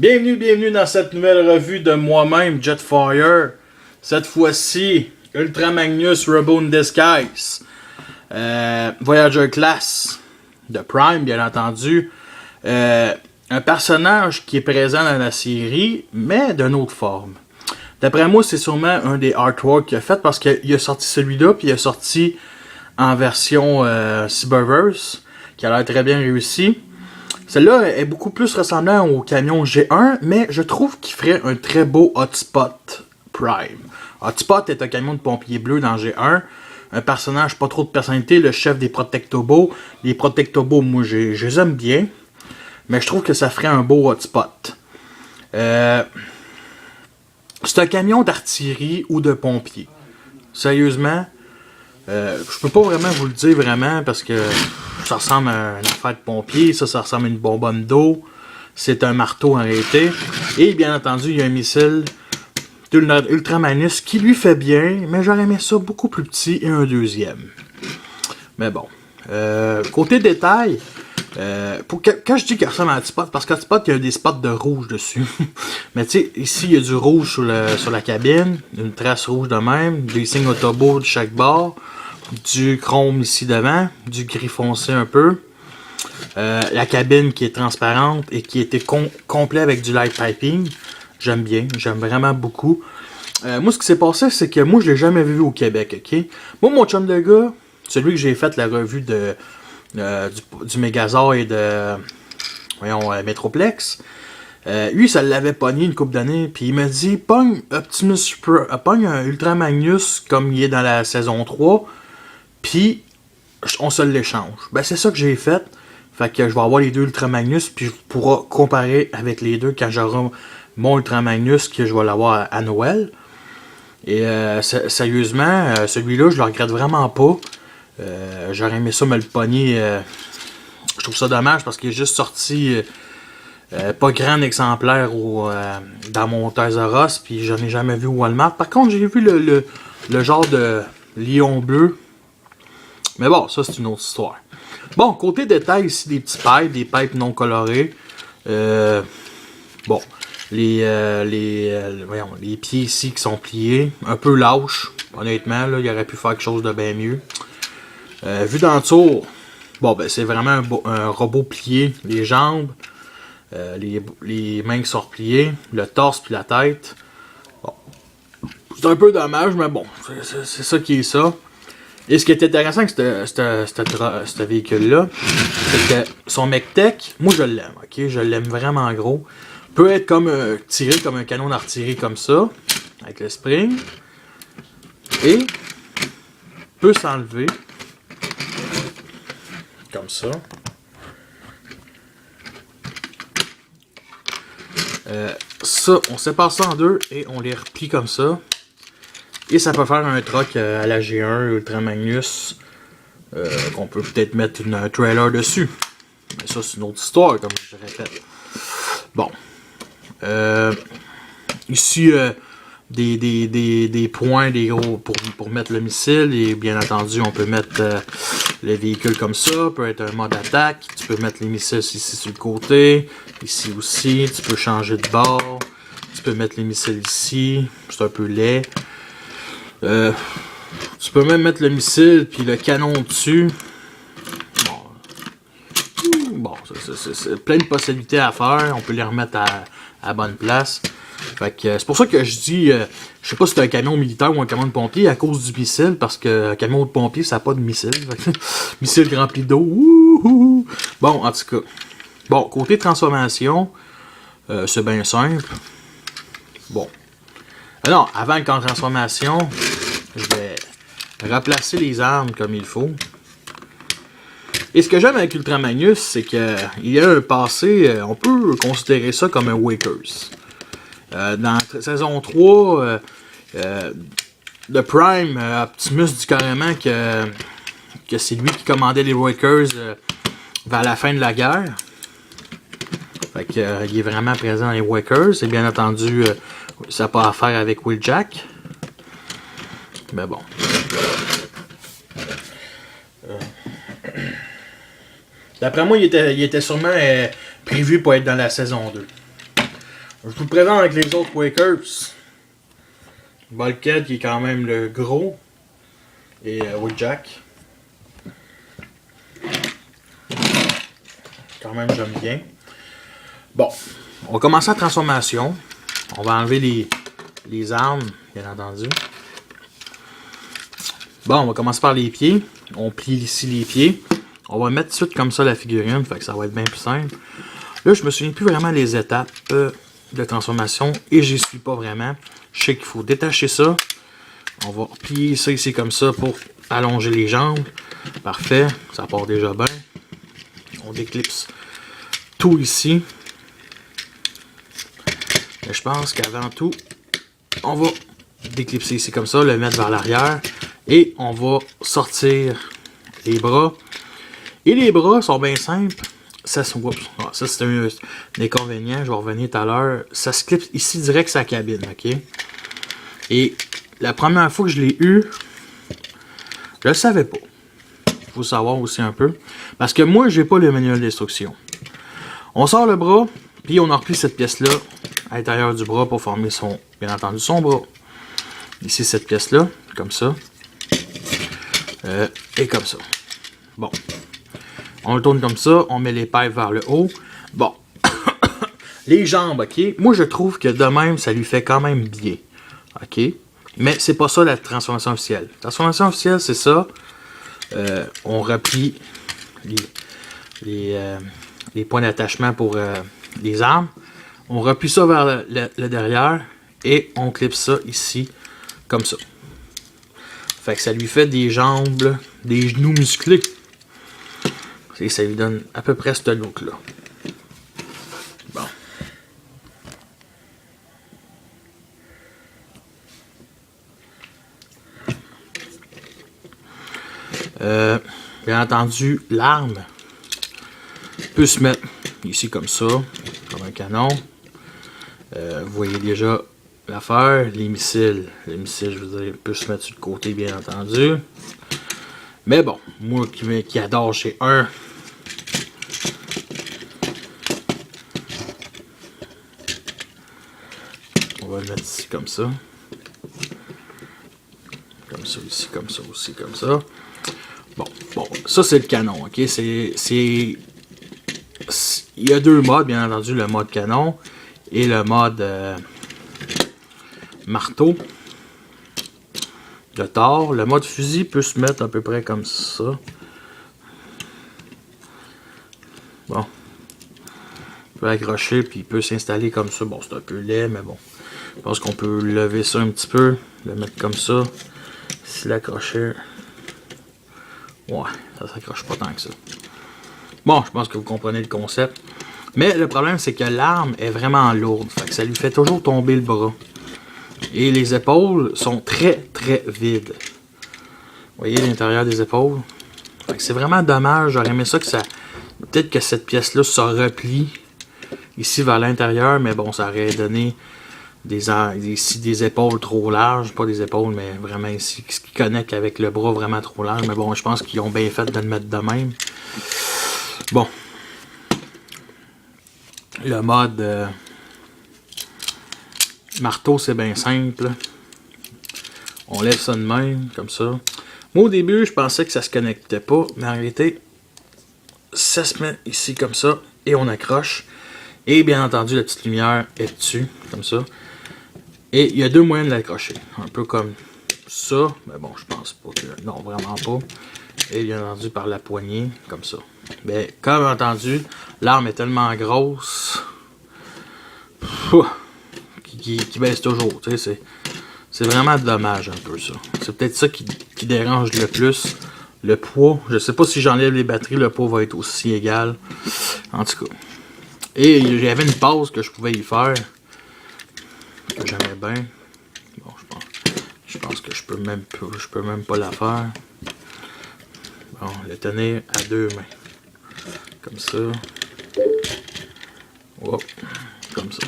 Bienvenue dans cette nouvelle revue de moi-même, Jetfire. Cette fois-ci, Ultra Magnus Robo in Disguise. Voyager Class de Prime, bien entendu. Un personnage qui est présent dans la série, mais d'une autre forme. D'après moi, c'est sûrement un des artworks qu'il a fait parce qu'il a sorti celui-là, puis il a sorti en version Cyberverse, qui a l'air très bien réussi. Celle-là est beaucoup plus ressemblant au camion G1, mais je trouve qu'il ferait un très beau Hotspot Prime. Hotspot est un camion de pompier bleu dans G1. Un personnage pas trop de personnalité, le chef des Protectobos. Les Protectobos, moi, je les aime bien. Mais je trouve que ça ferait un beau Hotspot. C'est un camion d'artillerie ou de pompier. Sérieusement, je peux pas vraiment vous le dire vraiment parce que ça ressemble à une affaire de pompier, ça ressemble à une bonbonne d'eau, c'est un marteau en réalité, et bien entendu il y a un missile Ultra Magnus qui lui fait bien, mais j'aurais aimé ça beaucoup plus petit et un deuxième. Mais bon, côté détail, quand je dis qu'il ressemble à un spot, parce qu'un spot il y a des spots de rouge dessus, mais tu sais, ici il y a du rouge sur la cabine, une trace rouge de même, des signes Autobo de chaque bord, du chrome ici devant, du gris foncé un peu, la cabine qui est transparente et qui était complet avec du light piping. J'aime bien, j'aime vraiment beaucoup. Moi, ce qui s'est passé, c'est que moi, je l'ai jamais vu au Québec, ok? Moi, mon chum de gars, celui que j'ai fait la revue du Megazord et de Metroplex, lui, ça l'avait pogné une couple d'années, puis il m'a dit, pogne un Ultra Magnus comme il est dans la saison 3, puis on se l'échange. Ben, c'est ça que j'ai fait. Fait que je vais avoir les deux Ultra Magnus, puis je pourrai comparer avec les deux quand j'aurai mon Ultra Magnus, que je vais l'avoir à Noël. Et sérieusement, celui-là, je le regrette vraiment pas. J'aurais aimé ça me le pogner. Je trouve ça dommage parce qu'il est juste sorti pas grand exemplaire dans mon Toys R Us, puis j'en ai jamais vu au Walmart. Par contre, j'ai vu le genre de lion bleu. Mais bon, ça c'est une autre histoire. Bon, côté détail ici, des petits pipes, des pipes non colorés. Bon, les pieds ici qui sont pliés, un peu lâches, honnêtement, là, il aurait pu faire quelque chose de bien mieux. Vu d'en dessous, bon, ben c'est vraiment un robot plié, les jambes, les mains qui sont repliées, le torse puis la tête. Bon. C'est un peu dommage, mais bon, c'est ça qui est ça. Et ce qui est intéressant avec ce véhicule-là, c'est que son MechTech, moi je l'aime, ok? Je l'aime vraiment gros. Peut être tiré comme un canon d'artillerie comme ça, avec le spring. Et peut s'enlever comme ça. Ça, on sépare ça en deux et on les replie comme ça. Et ça peut faire un truck à la G1 Ultra Magnus qu'on peut peut-être mettre un trailer dessus. Mais ça, c'est une autre histoire, comme je répète. Bon. Ici, des points pour mettre le missile. Et bien entendu, on peut mettre le véhicule comme ça. Peut être un mode attaque. Tu peux mettre les missiles ici sur le côté. Ici aussi. Tu peux changer de bord. Tu peux mettre les missiles ici. C'est un peu laid. Tu peux même mettre le missile puis le canon dessus. Bon, c'est plein de possibilités à faire. On peut les remettre à bonne place. Fait que c'est pour ça que je dis, je sais pas si c'est un camion militaire ou un camion de pompier à cause du missile, parce que un camion de pompier ça n'a pas de missile. Missile rempli d'eau. Bon, en tout cas. Bon, côté transformation, c'est bien simple. Bon. Alors, avant la transformation, je vais replacer les armes comme il faut. Et ce que j'aime avec Ultra Magnus, c'est qu'il y a un passé, on peut considérer ça comme un Wakers. Dans la saison 3 de Prime, Optimus dit carrément que c'est lui qui commandait les Wakers vers la fin de la guerre. Fait que, il est vraiment présent dans les Wakers. Et bien entendu, ça n'a pas à faire avec Wheeljack. Mais bon. D'après moi, il était sûrement prévu pour être dans la saison 2. Je vous présente avec les autres Quakers. Bulkhead qui est quand même le gros. Et Woodjack. Quand même j'aime bien. Bon, on va commencer la transformation. On va enlever les armes, bien entendu. Bon, on va commencer par les pieds. On plie ici les pieds. On va mettre tout de suite comme ça la figurine, fait que ça va être bien plus simple. Là, je me souviens plus vraiment les étapes de transformation et j'y suis pas vraiment. Je sais qu'il faut détacher ça. On va plier ça ici comme ça pour allonger les jambes. Parfait, ça part déjà bien. On déclipse tout ici. Et je pense qu'avant tout, on va déclipser ici comme ça, le mettre vers l'arrière. Et on va sortir les bras. Et les bras sont bien simples. Ça, c'est un inconvénient, je vais revenir tout à l'heure. Ça se clipse ici direct sur la cabine, ok? Et la première fois que je l'ai eu, je le savais pas. Il faut savoir aussi un peu. Parce que moi, j'ai pas le manuel d'instruction. On sort le bras, puis on replie cette pièce-là à l'intérieur du bras pour former bien entendu, son bras. Ici, cette pièce-là, comme ça. Et comme ça. Bon. On le tourne comme ça, on met les pailles vers le haut. Bon. Les jambes, ok? Moi, je trouve que de même, ça lui fait quand même bien. Ok? Mais c'est pas ça la transformation officielle. La transformation officielle, c'est ça. On replie les points d'attachement pour les armes. On replie ça vers le derrière et on clipse ça ici, comme ça. Fait que ça lui fait des jambes, des genoux musclés. Et ça lui donne à peu près ce look-là. Bon. Bien entendu, l'arme peut se mettre ici comme ça, comme un canon. Vous voyez déjà l'affaire. Les missiles, je veux dire, peut se mettre sur le côté, bien entendu. Mais bon, moi qui adore chez un, on va le mettre ici comme ça. Comme ça, ici, comme ça, aussi, comme ça. Bon, ça c'est le canon, ok? Il y a deux modes, bien entendu, le mode canon et le mode marteau de Thor. Le mode fusil peut se mettre à peu près comme ça. Bon. Il peut accrocher puis il peut s'installer comme ça. Bon, c'est un peu laid, mais bon. Je pense qu'on peut lever ça un petit peu, le mettre comme ça. Si l'accrocher. Ouais, ça s'accroche pas tant que ça. Bon, je pense que vous comprenez le concept. Mais le problème, c'est que l'arme est vraiment lourde. Fait que ça lui fait toujours tomber le bras. Et les épaules sont très, très vides. Vous voyez l'intérieur des épaules? Fait que c'est vraiment dommage. J'aurais aimé ça que ça... Peut-être que cette pièce-là se replie ici vers l'intérieur. Mais bon, ça aurait donné des épaules trop larges. Pas des épaules, mais vraiment ici. Ce qui connecte avec le bras vraiment trop large. Mais bon, je pense qu'ils ont bien fait de le mettre de même. Bon. Le mode marteau, c'est bien simple. On lève ça de même, comme ça. Moi, au début, je pensais que ça se connectait pas. Mais en réalité, ça se met ici, comme ça. Et on accroche. Et bien entendu, la petite lumière est dessus, comme ça. Et il y a deux moyens de l'accrocher. Un peu comme ça. Mais bon, je pense pas que... Non, vraiment pas. Et bien entendu, par la poignée, comme ça. Mais comme entendu, l'arme est tellement grosse qui baisse toujours. C'est vraiment dommage un peu ça. C'est peut-être ça qui dérange le plus. Le poids, je sais pas si j'enlève les batteries, le poids va être aussi égal. En tout cas. Et il y avait une pause que je pouvais y faire. Que j'aimais bien. Bon, je pense que je peux même pas la faire. Bon, le tenir à deux mains. Comme ça. Hop. Comme ça.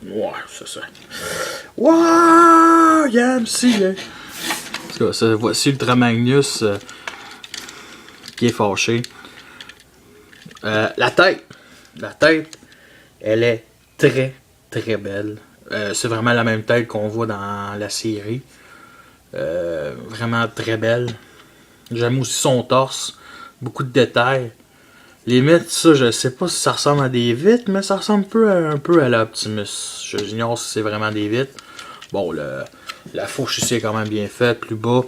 Ouais, c'est ça. Wow! Yamsi! Ça, voici Ultra Magnus qui est fâché. La tête. La tête, elle est très très belle. C'est vraiment la même tête qu'on voit dans la série. Vraiment très belle. J'aime aussi son torse. Beaucoup de détails. Les mythes, ça, je sais pas si ça ressemble à des vitres, mais ça ressemble un peu à l'Optimus. J'ignore si c'est vraiment des vitres. Bon, la fourche ici est quand même bien faite. Plus bas,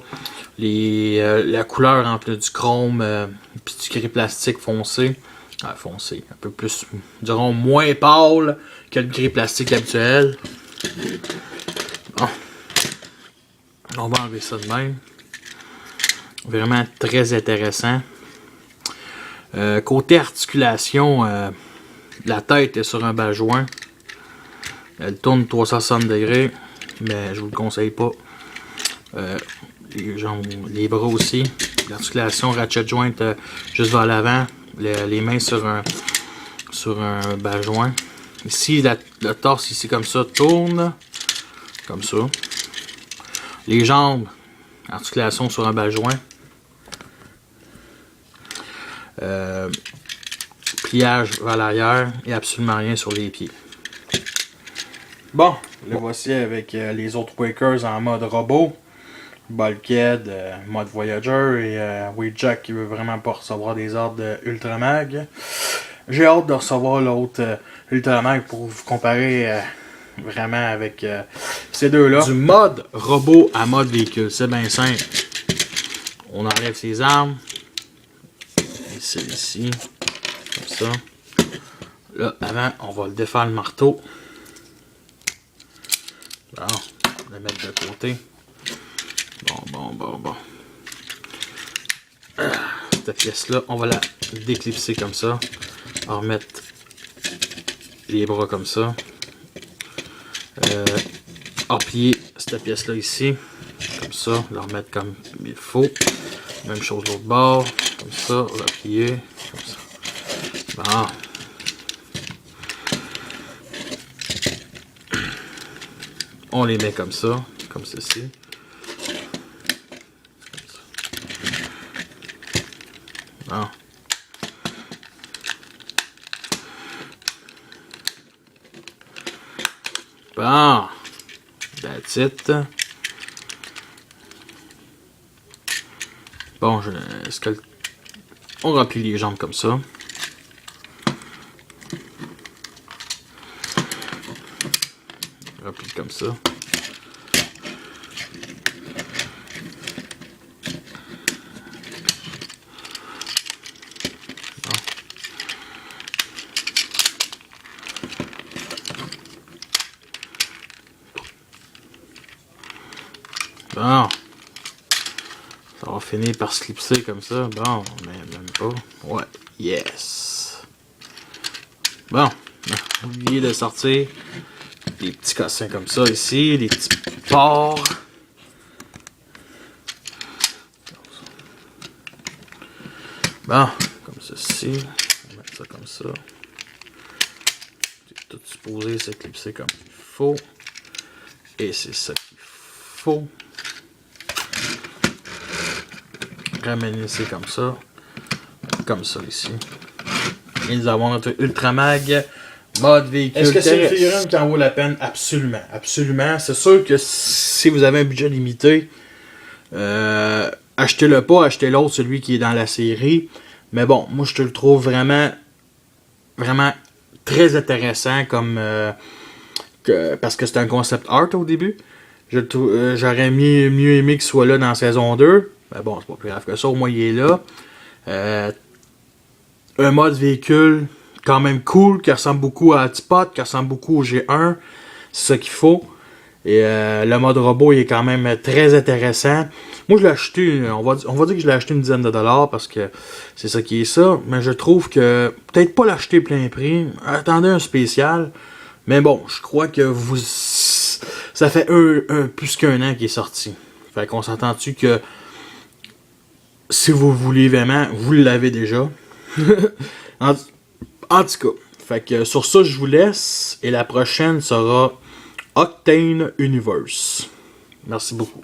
la couleur entre du chrome puis du gris plastique foncé. Ah, foncé, un peu plus, dirons, moins pâle que le gris plastique habituel. Bon. On va enlever ça de même. Vraiment très intéressant. Côté articulation, la tête est sur un bas-joint. Elle tourne 360 degrés, mais je vous le conseille pas. Les jambes, les bras aussi. L'articulation ratchet joint juste vers l'avant. Les mains sur un bas-joint. Ici, le torse ici comme ça tourne. Comme ça. Les jambes, articulation sur un bas-joint. Pliage vers l'arrière et absolument rien sur les pieds. Bon, le voici avec les autres Quakers en mode robot. Bulkhead, mode Voyager et Wheeljack qui veut vraiment pas recevoir des ordres de Ultramag. J'ai hâte de recevoir l'autre Ultramag pour vous comparer vraiment avec ces deux-là. Du mode robot à mode véhicule, c'est bien simple. On enlève ses armes. Et celui-ci, comme ça. Là, avant, on va le défaire le marteau. Bon, on va le mettre de côté. Bon. Cette pièce-là, on va la déclipser comme ça. On va remettre les bras comme ça. Replier cette pièce-là ici. Comme ça, la remettre comme il faut. Même chose de l'autre bord. Comme ça, replier. Comme ça. Bon. On les met comme ça. Comme ceci. Bon. Bon. That's it. Bon, on remplit les jambes comme ça. On remplit comme ça. Bon. Ça va finir par se clipser comme ça. Bon, mais même pas. Ouais. Yes. Bon. Oubliez de sortir des petits cossins comme ça ici. Des petits ports. Bon. Comme ceci. On va mettre ça comme ça. C'est tout supposé se clipser comme il faut. Et c'est ça qu'il faut. Ramener ici comme ça ici. Et nous avons notre Ultramag mode véhicule. Est-ce que c'est une figurine qui en vaut la peine? Absolument, absolument. C'est sûr que si vous avez un budget limité, achetez-le pas, achetez l'autre, celui qui est dans la série. Mais bon, moi je te le trouve vraiment très intéressant comme parce que c'est un concept art au début. J'aurais mieux aimé qu'il soit là dans saison 2. Ben bon, c'est pas plus grave que ça, au moins il est là. Un mode véhicule quand même cool, qui ressemble beaucoup à Hotspot, qui ressemble beaucoup au G1. C'est ça qu'il faut. Et le mode robot il est quand même très intéressant. Moi je l'ai acheté, on va dire que je l'ai acheté une dizaine de dollars parce que c'est ça qui est ça. Mais je trouve que peut-être pas l'acheter plein prix. Attendez un spécial. Mais bon, je crois que ça fait plus qu'un an qu'il est sorti. Fait qu'on s'entend-tu que si vous voulez vraiment, vous l'avez déjà. en tout cas, fait que sur ça, je vous laisse. Et la prochaine sera Octane Universe. Merci beaucoup.